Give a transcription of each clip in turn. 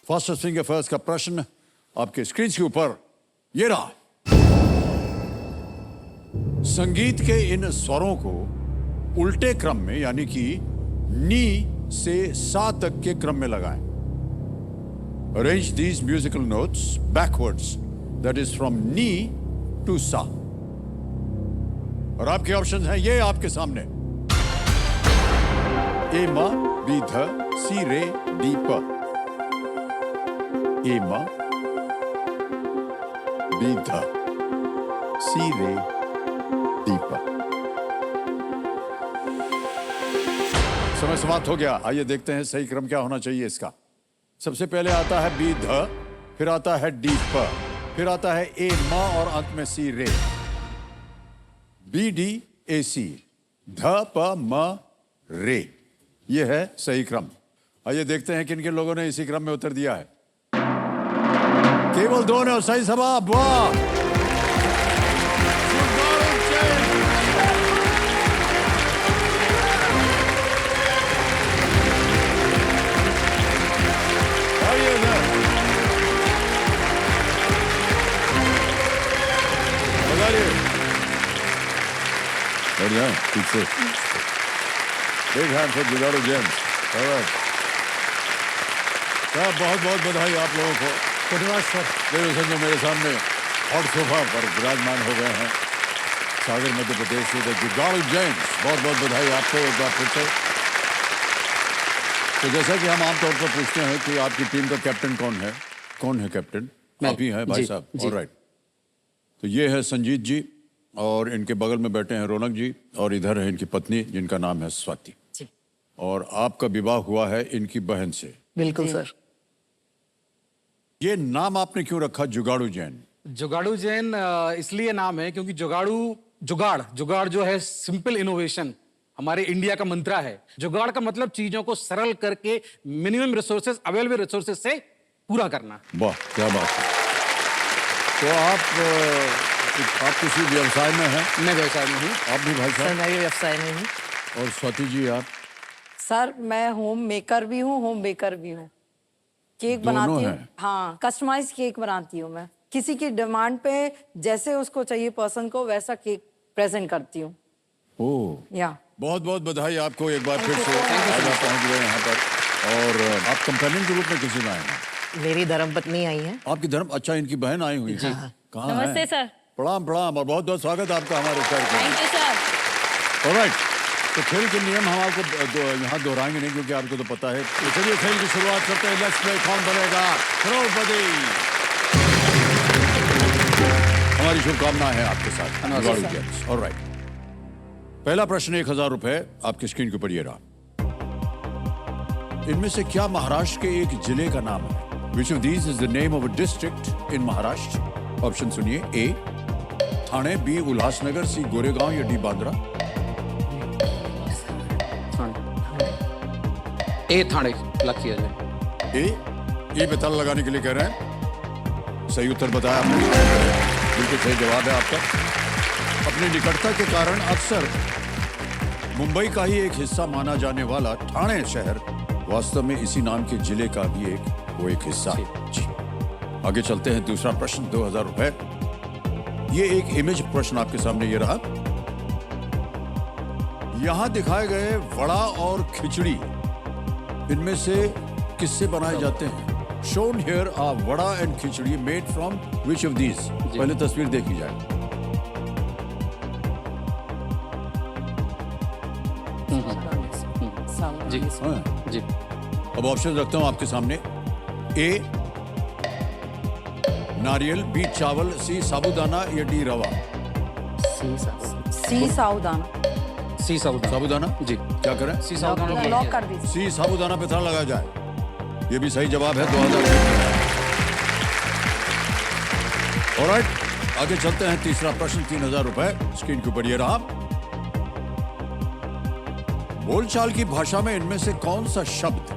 Fastest finger first का प्रश्न आपके स्क्रीन के ऊपर ये रहा। संगीत के इन स्वरों को उल्टे क्रम में यानी कि नी से सा तक के क्रम में लगाएं। Arrange these musical notes backwards, that is from knee to सा। और आपके ऑप्शन हैं ये आपके सामने। ए मा बी ध सी रे डी प। ए मा बी ध सी रे डी प। समय समाप्त हो गया। आइए देखते हैं सही क्रम क्या होना चाहिए इसका। सबसे पहले आता है बी ध, फिर आता है डी प, फिर आता है ए मा और अंत में सी रे। बी डी ए सी, ध प म रे, ये है सही क्रम। आइए देखते हैं किन किन लोगों ने इसी क्रम में उत्तर दिया है। केवल दो ने सही जवाब। वाह, बढ़िया, ठीक से। Big hand for जुगाड़ू जेम्स। बहुत बहुत बधाई आप लोगों को। धन्यवाद सर। जो मेरे सामने हॉट सोफा पर विराजमान हो गए हैं सागर मध्य प्रदेश से जुगाड़ू जेम्स, बहुत बहुत बधाई आपको एक बार फिर से। तो जैसा कि हम आमतौर पर पूछते हैं कि आपकी टीम का कैप्टन कौन है? कौन है कैप्टन? आप ही हैं भाई साहब। ऑलराइट, तो ये है संजीत जी और इनके बगल में बैठे हैं रौनक जी और इधर है इनकी पत्नी जिनका नाम है स्वाति। और आपका विवाह हुआ है इनकी बहन से। बिल्कुल सर। ये नाम आपने क्यों रखा जुगाड़ू जैन? जुगाड़ू जैन इसलिए नाम है क्योंकि जुगाड़ जो है सिंपल इनोवेशन हमारे इंडिया का मंत्रा है। जुगाड़ का मतलब चीजों को सरल करके मिनिमम रिसोर्सेज, अवेलेबल रिसोर्सेज से पूरा करना। वाह, क्या बात है। तो आप किसी व्यवसाय में हैं? मैं व्यवसाय में हूँ। आप भी भाई साहब? सर मैं भी व्यवसाय में हूँ। और स्वाति जी आप? सर मैं होम मेकर भी हूँ, होम बेकर भी हूँ। केक बनाती हूँ। हाँ, कस्टमाइज केक बनाती हूँ मैं। किसी की डिमांड पे जैसे उसको चाहिए पर्सन को वैसा केक प्रेजेंट करती हूँ। ओह, या बहुत बहुत बधाई आपको एक बार फिर से। आज आप पहुंच गए यहाँ पर और आप कंपेनियन के रूप में किसी में आए हैं? मेरी धर्मपत्नी आई है। आपकी धर्म? अच्छा, इनकी बहन आई हुई है। कहाँ है? नमस्ते सर। प्रणाम प्रणाम और बहुत बहुत स्वागत आपका हमारे शहर में। Thank you sir. ऑलराइट, तो खेल के नियम हम आपको यहाँ दोहराएंगे नहीं क्योंकि आपको तो पता है। तो चलिए खेल की शुरुआत करते हैं। लेट्स प्ले कौन बनेगा करोड़पति। हमारी शुभकामनाएं हैं आपके साथ। ऑलराइट, पहला प्रश्न 1000 रुपए आपकी स्क्रीन के ऊपर ये रहा। इनमें से क्या महाराष्ट्र के एक जिले का नाम है? Which of these is the name of a district in Maharashtra? Option सुनिए। ए ठाणे, बी उल्हासनगर, सी गोरेगांव या डी बांद्रा। ए थाने लग किया जाए। ए पे ताला लगाने के लिए कह रहे हैं। सही उत्तर बताया आपने, बिल्कुल सही जवाब है आपका। अपनी निकटता के कारण अक्सर मुंबई का ही एक हिस्सा माना जाने वाला ठाणे शहर वास्तव में इसी नाम के जिले का भी एक हिस्सा है। जी, आगे चलते हैं। दूसरा प्रश्न 2000 रुपए। ये एक इमेज प्रश्न आपके सामने ये रहा। यहां दिखाए गए वड़ा और खिचड़ी इनमें से किससे बनाए जाते हैं? Shown here are vada and khichdi made from which of these? पहले तस्वीर देखी जाए। जी जी। अब ऑप्शन रखता हूं आपके सामने। ए नारियल, बी चावल, सी साबूदाना या डी रवा। सी साबूदाना। सी साबूदाना जी। क्या करें? सी साबूदाना लॉक कर दीजिए। सी साबूदाना पे ताला लगाया जाए। ये भी सही जवाब है। 2000। ऑलराइट, आगे चलते हैं। तीसरा प्रश्न 3000 रुपए स्क्रीन के ऊपर ये रहा। बोलचाल की भाषा में इनमें से कौन सा शब्द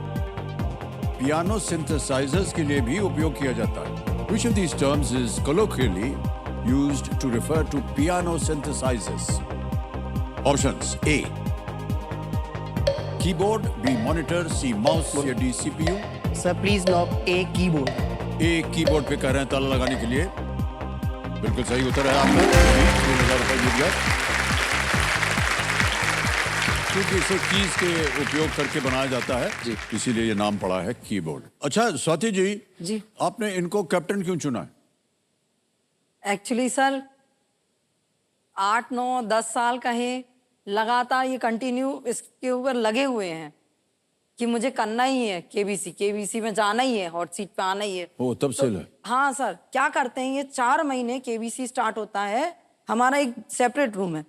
पियानो सिंथेसाइजर्स के लिए भी उपयोग किया जाता है? Which of these terms is colloquially used to refer to piano synthesizers? Options: A keyboard, B monitor, C mouse या D CPU। Sir please lock a keyboard. एक कीबोर्ड पे कह रहे हैं ताला लगाने के लिए। बिल्कुल सही उत्तर है आपका। 3000 रुपए जीत गया, क्योंकि इसे कीज के उपयोग करके बनाया जाता है जी। इसीलिए ये नाम पड़ा है कीबोर्ड। अच्छा स्वाति जी, जी आपने इनको कैप्टन क्यों चुना है? एक्चुअली सर 8 9 10 साल कहें लगातार ये कंटिन्यू इसके ऊपर लगे हुए हैं कि मुझे करना ही है, केबीसी में जाना ही है, हॉट सीट पे आना ही है। ओ तब से है। हाँ सर, क्या करते हैं ये 4 महीने केबीसी स्टार्ट होता है, हमारा एक सेपरेट रूम है,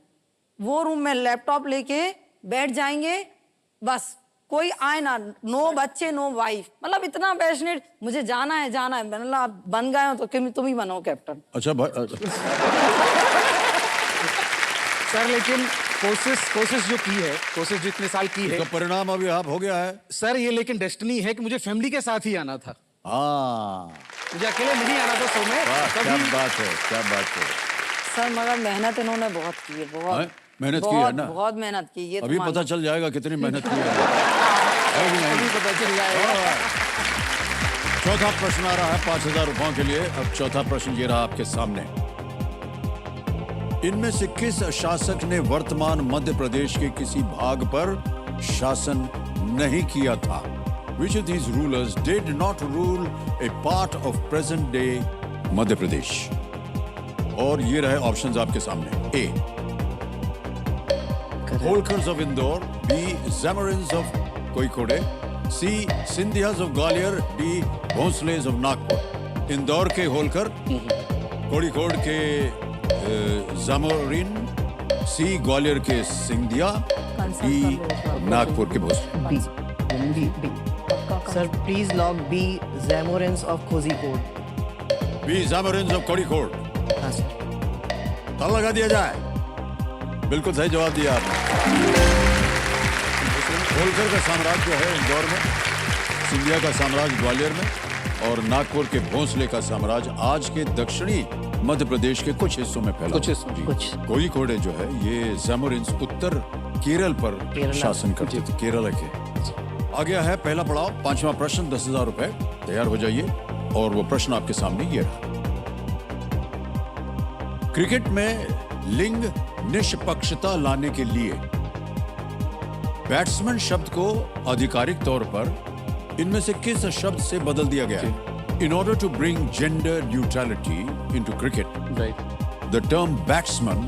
वो रूम में लैपटॉप लेके बैठ जाएंगे, बस कोई आए ना, नो बच्चे नो वाइफ, मतलब इतना पैशनेट, मुझे जाना है मतलब आप बन गए हो तो तुम ही बनो कैप्टन। अच्छा भाई, सर लेकिन कोशिश जो की है, कोशिश जो इतने साल की है इसका परिणाम अभी आप हो गया है। सर, ये लेकिन डेस्टिनी है कि मुझे फैमिली के साथ ही आना था, हाँ मुझे अकेले नहीं आना था शो में। वाह, क्या कभी बात है, क्या बात है। सर मगर मेहनत इन्होंने बहुत की है, हैं? बहुत मेहनत की है ना? बहुत मेहनत की। ये तो अभी मानो। पता चल जाएगा कितनी मेहनत की है कि नहीं? अभी पता चल जाएगा। चौथा प्रश्न आ रहा है 5000 रुपयों के लिए। अब चौथा प्रश्न ये रहा आपके सामने। इनमें से किस शासक ने वर्तमान मध्य प्रदेश के किसी भाग पर शासन नहीं किया था? Which of these rulers did not rule a part of present day Madhya Pradesh? और ये रहे ऑप्शंस आपके सामने। A Holkars of Indore, B Zamorins of Kozhikode, C Scindias of Gwalior, D Bhonsles of Nagpur. Indore के होलकर, कोड़िकोड के जामोरिन, सी ग्वालियर के सिंधिया, डी नागपुर के Bhosle. B sir please lock B Zamorins of Kozhikode. B Zamorins of Kozhikode. हाँ सर। ताला लगा दिया जाए। बिल्कुल सही जवाब दिया आपने। होलकर का साम्राज्य जो है इंदौर में, सिंधिया का साम्राज्य ग्वालियर में और नागपुर के भोंसले का साम्राज्य आज के दक्षिणी मध्य प्रदेश के कुछ हिस्सों में फैला। कुछ हिस्सों में। कुछ। कोड़िकोडे जो है ये जैमोरिन्स उत्तर केरल पर केरला। शासन करते थे, केरल के। आ गया है पहला पड़ाव, 5वां प्रश्न, 10,000 रुपए। तैयार हो जाइए और वो प्रश्न आपके सामने ये रहा। क्रिकेट में लिंग निष्पक्षता लाने के लिए बैट्समैन शब्द को आधिकारिक तौर पर इनमें से किस शब्द से बदल दिया गया है? In order to bring gender neutrality into cricket, right, the term batsman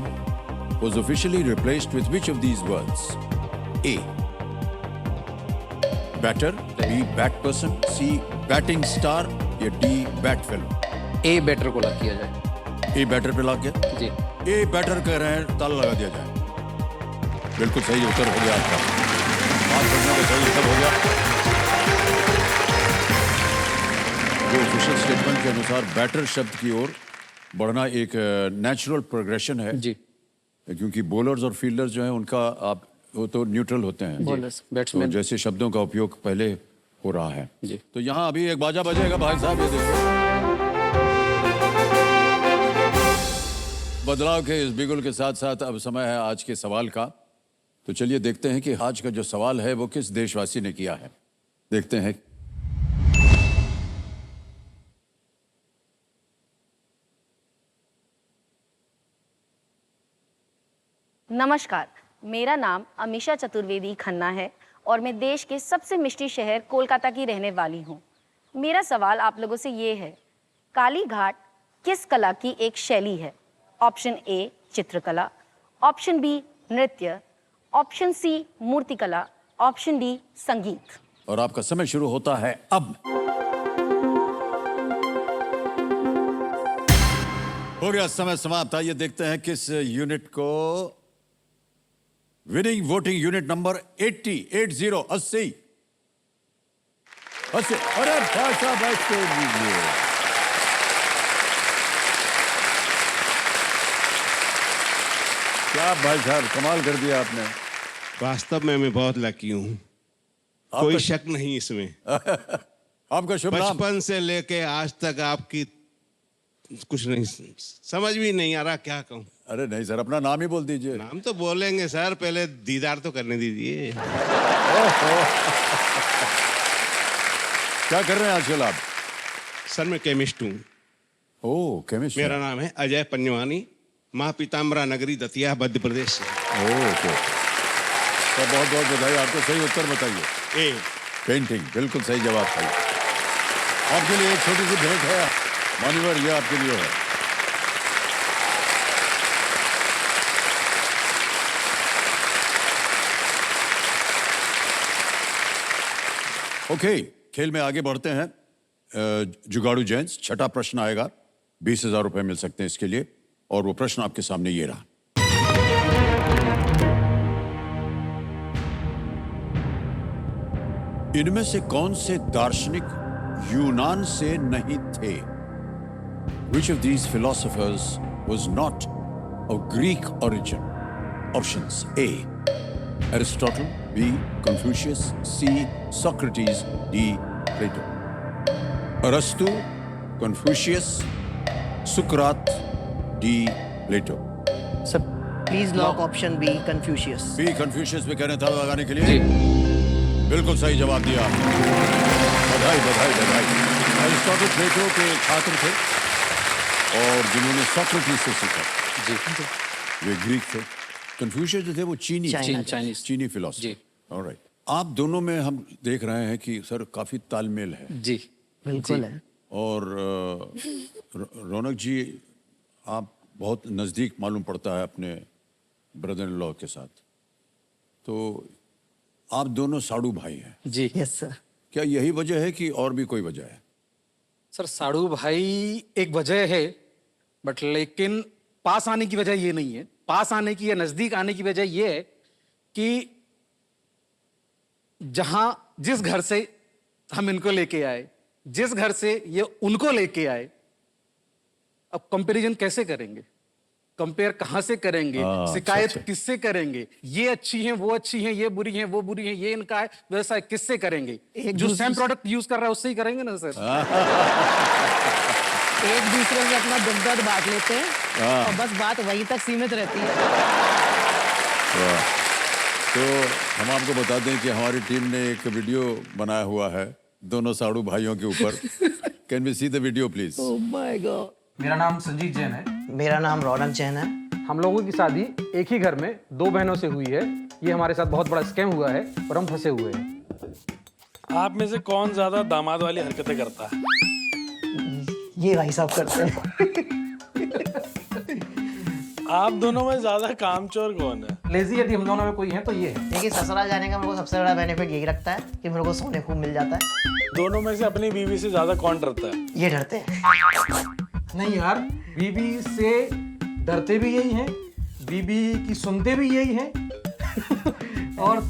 was officially replaced with which of these words? A. Batter, B. Bat person, C. Batting star, या D. Bat fellow. A better को लग किया जाए। ए batter पे लग गया। जी, ए batter कह रहे हैं, ताला लगा दिया जाए। बिल्कुल सही उत्तर हो गया आपका। 5 प्रश्नों का सही उत्तर हो गया। जो ऑफिशियल स्टेटमेंट के अनुसार बैटर शब्द की ओर बढ़ना एक नेचुरल प्रोग्रेशन है जी, क्योंकि बॉलर्स और फील्डर्स जो हैं उनका आप वो तो न्यूट्रल होते हैं। Bowlers, तो बैट्समैन। जैसे शब्दों का उपयोग पहले हो रहा है। जी। तो यहाँ अभी एक बाजा बजेगा भाई साहब, ये देखो। बदलाव के इस बिगुल के साथ साथ अब समय है आज के सवाल का। तो चलिए देखते हैं कि आज का जो सवाल है वो किस देशवासी ने किया है। देखते हैं। नमस्कार, मेरा नाम अमीषा चतुर्वेदी खन्ना है और मैं देश के सबसे मिष्टी शहर कोलकाता की रहने वाली हूँ। मेरा सवाल आप लोगों से ये है, काली घाट किस कला की एक शैली है? ऑप्शन ए चित्रकला, ऑप्शन बी नृत्य, ऑप्शन सी मूर्तिकला, ऑप्शन डी संगीत। और आपका समय शुरू होता है अब। हो गया समय समाप्त। आइए देखते हैं किस यूनिट को विनिंग वोटिंग यूनिट नंबर 80 80 80। अरे भाई साहब बैठ के दीजिए। क्या भाई साहब कमाल कर दिया आपने। वास्तव में मैं बहुत लकी हूँ, कोई शक नहीं इसमें। आपका शुभ नाम? बचपन से लेके आज तक आपकी कुछ नहीं समझ भी नहीं आ रहा क्या कहूँ। अरे नहीं सर, अपना नाम ही बोल दीजिए। नाम तो बोलेंगे सर, पहले दीदार तो करने दीजिए। क्या कर रहे हैं आजकल आप? सर मैं केमिस्ट हूँ। ओह, केमिस्ट। मेरा नाम है अजय पंजवानी, माँ पीताम्बरा नगरी दतिया मध्य प्रदेश से। ओके, तो बहुत बहुत बधाई आपको। सही उत्तर बताइए। ए पेंटिंग, बिल्कुल सही जवाब था। आपके लिए एक छोटी सी भेंट है मान्यवर, ये आपके लिए है। ओके, खेल में आगे बढ़ते हैं। जुगाड़ू जेंट्स, छठा प्रश्न आएगा। 20,000 रुपए मिल सकते हैं इसके लिए, और वो प्रश्न आपके सामने ये रहा। इनमें से कौन से दार्शनिक यूनान से नहीं थे? Which of these philosophers was not of Greek origin? Options: A. Aristotle, B. Confucius, C. Socrates, D. Plato. Arastu, Confucius, Socrates, D. Plato. Sir, please lock option B, Confucius. B. Confucius में कहने था लगाने के लिए? बिल्कुल सही जवाब दिया आपने। बधाई बधाई बधाई। अरिस्टोटल प्लेटो के छात्र थे और जिन्होंने सोक्रेटिस से सीखा। जी। वे ग्रीक थे। कन्फ्यूशियस जो थे वो चीनी चाइनीज। चीनी फिलोसफर। जी। ऑलराइट। आप दोनों में हम देख रहे हैं कि सर काफी तालमेल है। जी बिल्कुल है। और रौनक जी, आप बहुत नज़दीक मालूम पड़ता है अपने ब्रदर इन लॉ के साथ, तो आप दोनों साड़ू भाई हैं। जी। Yes sir. क्या यही वजह है कि और भी कोई वजह है? सर, साड़ू भाई एक वजह है, बट लेकिन पास आने की वजह ये नहीं है। पास आने की या नजदीक आने की वजह ये है कि जहां जिस घर से हम इनको लेके आए, जिस घर से ये उनको लेके आए, अब कंपैरिजन कैसे करेंगे? कंपेयर कहां से करेंगे? शिकायत अच्छा। किससे करेंगे? ये अच्छी हैं, वो अच्छी हैं, ये बुरी हैं, वो बुरी हैं, ये इनका है, वैसा है, किससे करेंगे? जो सेम प्रोडक्ट यूज कर रहा है उससे ही करेंगे ना सर। एक दूसरे से अपना दुख दर्द बांट लेते हैं और बस बात वहीं तक सीमित रहती है। वाह। तो हम आपको बता दें कि हमारी टीम ने एक वीडियो बनाया हुआ है दोनों साड़ू भाइयों के ऊपर। Can we see the video please? Oh my God. मेरा नाम संजीत जैन है। मेरा नाम रौनक जैन है। हम लोगों की शादी एक ही घर में 2 बहनों से हुई है। ये हमारे साथ बहुत बड़ा स्कैम हुआ है और हम फंसे हुए हैं। आप में से कौन ज्यादा दामाद वाली हरकतें करता है? ये भाई साहब करते हैं। आप दोनों में ज्यादा कामचोर कौन है? लेजी यदि हम दोनों में कोई है तो ये है। देखिए, ससुराल जाने का मेरे को सबसे बड़ा बेनिफिट यही लगता है कि मेरे को सोने खूब मिल जाता है। दोनों में से अपनी बीवी से ज्यादा कौन डरता है? ये डरते हैं। नहीं यार, बीबी से डरते भी यही हैं, बीबी की सुनते भी यही हैं और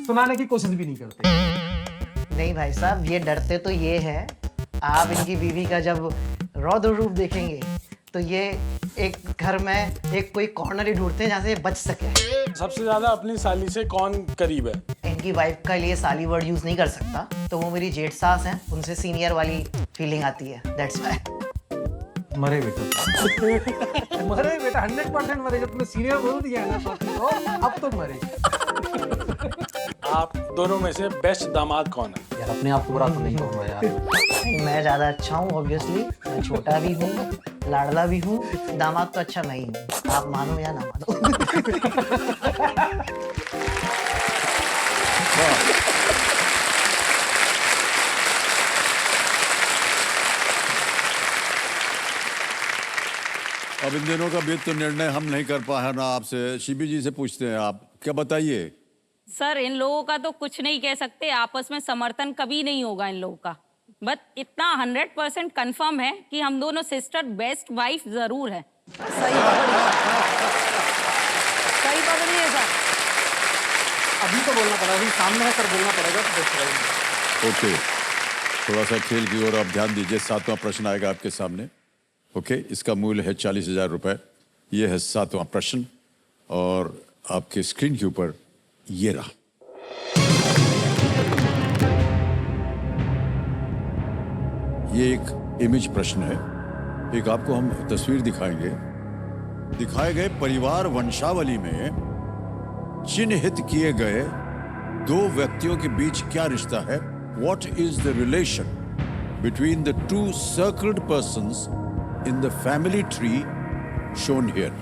सुनाने की कोशिश भी नहीं करते। नहीं भाई साहब, ये डरते तो ये है, आप इनकी बीवी का जब रौद्र रूप देखेंगे तो ये एक घर में एक कोई कॉर्नर ही ढूंढते हैं जहाँ से ये बच सके। सबसे ज्यादा अपनी साली से कौन करीब है? इनकी वाइफ का लिए साली वर्ड यूज नहीं कर सकता, तो वो मेरी जेठ सास हैं, उनसे सीनियर वाली फीलिंग आती है, दैट्स व्हाई। मरे बेटा। मरे बेटा, 100% मरे। जब तुमने सीनियर बोल दिया है ना तो अब तो मरे। आप दोनों में से बेस्ट दामाद कौन है? यार अपने आप को बुरा तो नहीं कहूँगा यार। मैं ज्यादा अच्छा हूँ ऑब्वियसली, मैं छोटा भी हूँ, लाडला भी हूँ, दामाद तो अच्छा मैं ही हूँ, आप मानो या ना मानो। अब इन दिनों का बीत तो निर्णय हम नहीं कर पाए ना, आपसे शिबी जी से पूछते हैं। आप क्या बताइए? सर, इन लोगों का तो कुछ नहीं कह सकते, आपस में समर्थन कभी नहीं होगा इन लोगों का। बट इतना 100% कंफर्म है कि हम दोनों सिस्टर बेस्ट वाइफ जरूर है। सही पकड़ी है सर। अभी तो बोलना पड़ेगा, अभी सामने है सर, बोलना पड़ेगा तो बेस्ट रहेगा। ओके, थोड़ा सा खेल की ओर आप ध्यान दीजिए। 7वां प्रश्न आएगा आपके सामने। ओके, इसका मूल्य है 40,000 रुपए। ये है 7वां प्रश्न और आपके स्क्रीन के ऊपर ये रहा। ये एक इमेज प्रश्न है। एक आपको हम तस्वीर दिखाएंगे। दिखाए गए परिवार वंशावली में चिन्हित किए गए 2 व्यक्तियों के बीच क्या रिश्ता है what is the relation between the two circled persons in the family tree shown here?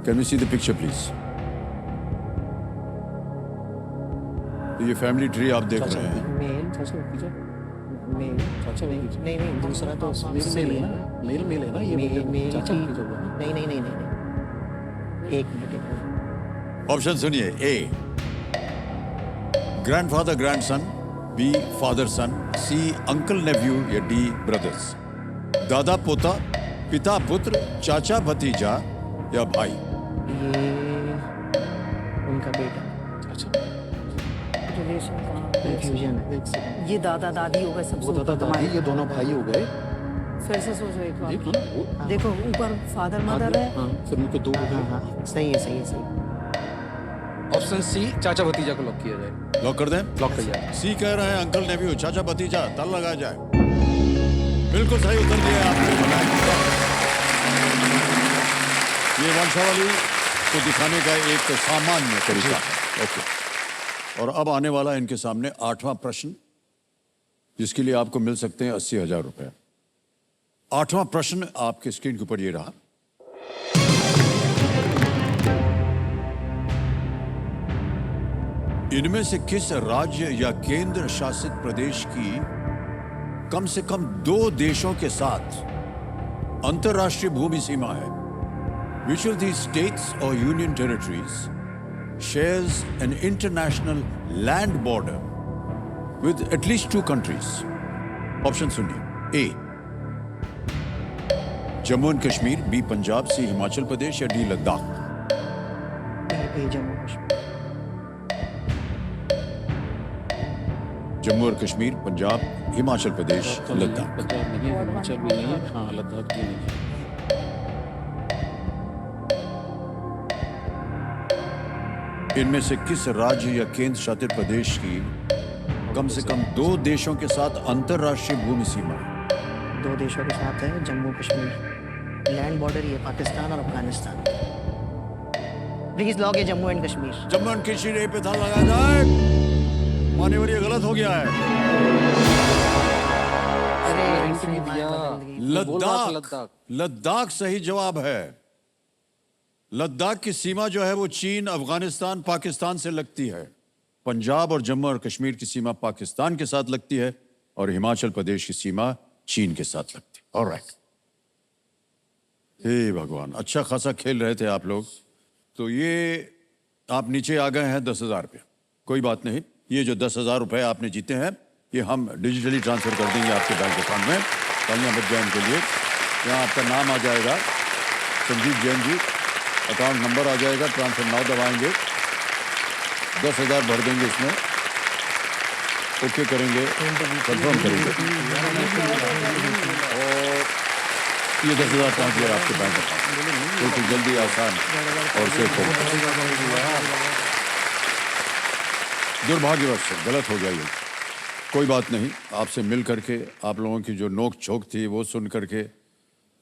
Can we see the picture, please? ये फैमिली ट्री आप देख रहे हैं। नहीं नहीं दूसरा तो मेल है ना, मेल है ना ये मेल की नहीं नहीं नहीं नहीं एक मिनट। ऑप्शन सुनिए। A grandfather grandson, B father son, C uncle nephew या डी ब्रदर्स। दादा पोता, पिता पुत्र, चाचा भतीजा या भाई। ये उनका बेटा। कंफ्यूजन है। ये दादा दादी हो गए सबसे वो दादा दादी ये दोनों भाई हो गए। फिर से सोचो एक बार। हाँ, देखो ऊपर फादर मदर है। हाँ, फिर उनके दो हो गए। हाँ सही है सही है सही। ऑप्शन सी चाचा भतीजा को लॉक किया जाए। लॉक कर दें? लॉक किया जाए। सी कह रहे हैं अंकल नेफ्यू, चाचा भतीजा, ताला लगाया जाए। बिल्कुल सही उत्तर दिया आपने। ये वंशावली को दिखाने का एक सामान्य तरीका है। ओके। और अब आने वाला इनके सामने 8वां प्रश्न, जिसके लिए आपको मिल सकते हैं 80,000 रुपए। 8वां प्रश्न आपके स्क्रीन के ऊपर ये रहा। इनमें से किस राज्य या केंद्र शासित प्रदेश की कम से कम 2 देशों के साथ अंतरराष्ट्रीय भूमि सीमा है? Which of these states or union territories shares an international land border with at least 2 countries? Option सुनिए। ए जम्मू एंड कश्मीर, बी पंजाब, सी हिमाचल प्रदेश या डी लद्दाख। जम्मू कश्मीर। जम्मू और कश्मीर, पंजाब, हिमाचल प्रदेश, लद्दाख। पंजाब नहीं है, हिमाचल भी नहीं है, हाँ लद्दाख भी नहीं है। इनमें से किस राज्य या केंद्र शासित प्रदेश की कम से कम 2 देशों के साथ अंतरराष्ट्रीय भूमि सीमा है? 2 देशों के साथ है जम्मू कश्मीर। लैंड बॉर्डर ये पाकिस्तान और अफगानिस्तान। प्लीज लॉग ये जम्मू एंड कश्मीर। जम्मू एंड कश्मीर ए पे था लगाया जाए। मान्यवर ये गलत हो गया है। अरे लद्दाख। लद्दाख सही जवाब है। लद्दाख की सीमा जो है वो चीन, अफगानिस्तान, पाकिस्तान से लगती है। पंजाब और जम्मू और कश्मीर की सीमा पाकिस्तान के साथ लगती है और हिमाचल प्रदेश की सीमा चीन के साथ लगती है। ऑलराइट। हे भगवान, अच्छा खासा खेल रहे थे आप लोग। तो ये आप नीचे आ गए हैं 10,000 रुपये। कोई बात नहीं, ये जो 10,000 रुपये आपने जीते हैं ये हम डिजिटली ट्रांसफर कर देंगे आपके बैंक अकाउंट में। तालियां बज जाए इनके लिए। यहाँ आपका नाम आ जाएगा संजीव जैन जी, अकाउंट नंबर आ जाएगा, ट्रांसफर नाउ दबाएंगे, 10,000 भर देंगे इसमें, ओके करेंगे, कंफर्म करेंगे और ये 10,000 पहुँच गया आपके बैंक अकाउंट। बिल्कुल जल्दी, आसान और सेफ होगा। दुर्भाग्यवश गलत हो गया ये। कोई बात नहीं, आपसे मिल करके, आप लोगों की जो नोक झोंक थी वो सुन करके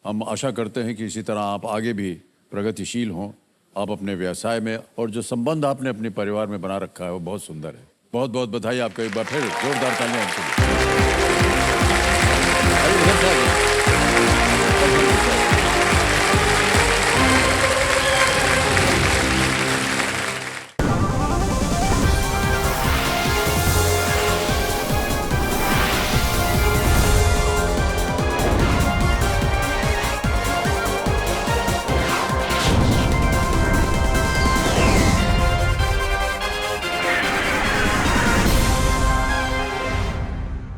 हम आशा करते हैं कि इसी तरह आप आगे भी प्रगतिशील हों। आप अपने व्यवसाय में और जो संबंध आपने अपने परिवार में बना रखा है वो बहुत सुंदर है। बहुत बहुत बधाई आपको एक बार फिर, जोरदार तालियां उनके लिए।